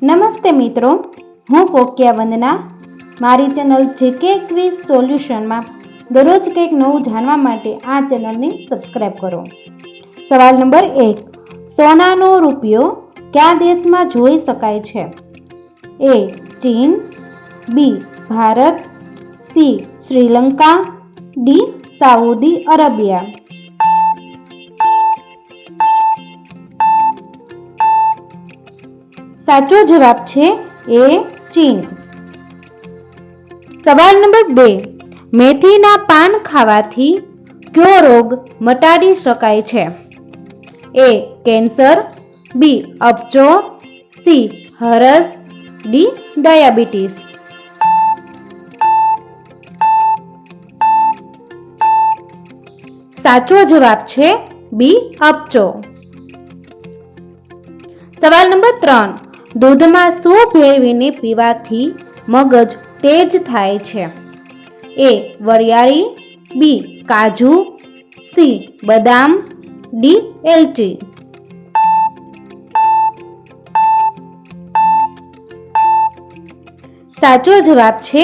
નમસ્તે મિત્રો, હું પોક્યા વંદના. મારી ચેનલ જીકે ક્વિઝ સોલ્યુશનમાં દરરોજ કંઈક નવું જાણવા માટે આ ચેનલને સબસ્ક્રાઇબ કરો. સવાલ નંબર 1. સોનાનો રૂપિયો કયા દેશમાં જોઈ શકાય છે? A. ચીન, B. Bharat, C. Sri Lanka, D. Saudi Arabia. સાચો જવાબ છે A. ચીન. સવાલ નંબર 2. મેથીના પાન ખાવાથી કયો રોગ મટાડી શકાય છે? A. Cancer, B. અપચો, C. હરસ, D. Diabetes. સાચો જવાબ છે B. અપચો. સવાલ નંબર 3. દૂધમાં શું ભેળવીને પીવાથી મગજ તેજ થાય છે? A. વરિયાળી, B. કાજુ, C. બદામ, D. એલચી. સાચો જવાબ છે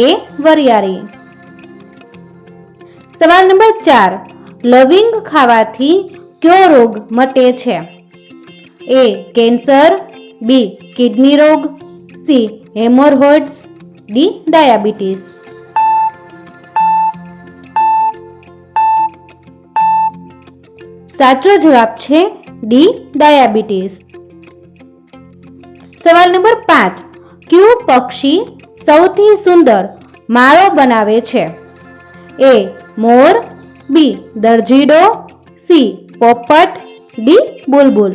A. વરિયાળી. સવાલ નંબર 4. લવિંગ ખાવાથી કયો રોગ મટે છે? A. Cancer, B. કિડની રોગ, C. હેમોરોઇડ્સ, D. ડાયાબિટીસ. સાચો જવાબ છે D. ડાયાબિટીસ. સવાલ નંબર 5. કયું પક્ષી સૌથી સુંદર માળો બનાવે છે? A. More, B. દરજીડો, C. પોપટ, D. બુલબુલ.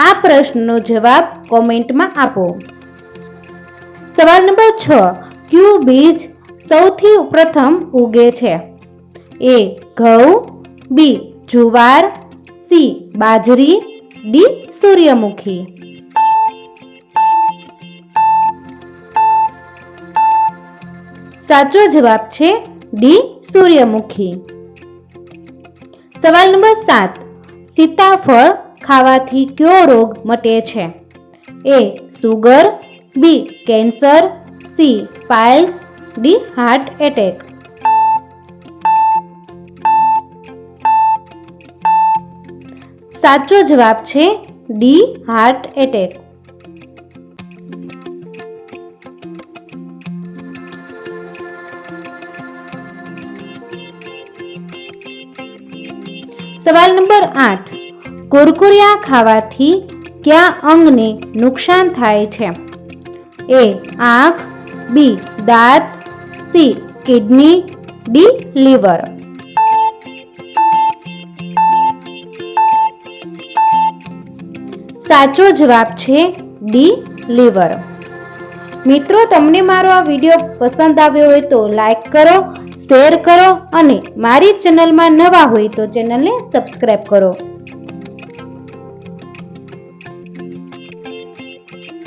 આ પ્રશ્નનો જવાબ કોમેન્ટમાં આપો. સવાલ નંબર 6. કયું બીજ સૌથી પ્રથમ ઉગે છે? A. ઘઉં, B. જુવાર, C. બાજરી, D. સૂર્યમુખી. સાચો જવાબ છે D. સૂર્યમુખી. સવાલ નંબર 7. સીતાફળ ખાવાથી કયો રોગ મટે છે? A. Sugar, B. Cancer, C. Piles, D. Heart attack. સાચો જવાબ છે D. Heart attack. સવાલ નંબર 8. કુરકુરિયા ખાવાથી કયા અંગને નુકસાન થાય છે? A. આંખ, B. દાંત, C. Kidney, D. લીવર. સાચો જવાબ છે D. લીવર. મિત્રો, તમને મારો આ વિડીયો પસંદ આવ્યો હોય તો લાઈક કરો, શેર કરો અને મારી ચેનલમાં નવા હોય તો ચેનલને સબસ્ક્રાઇબ કરો.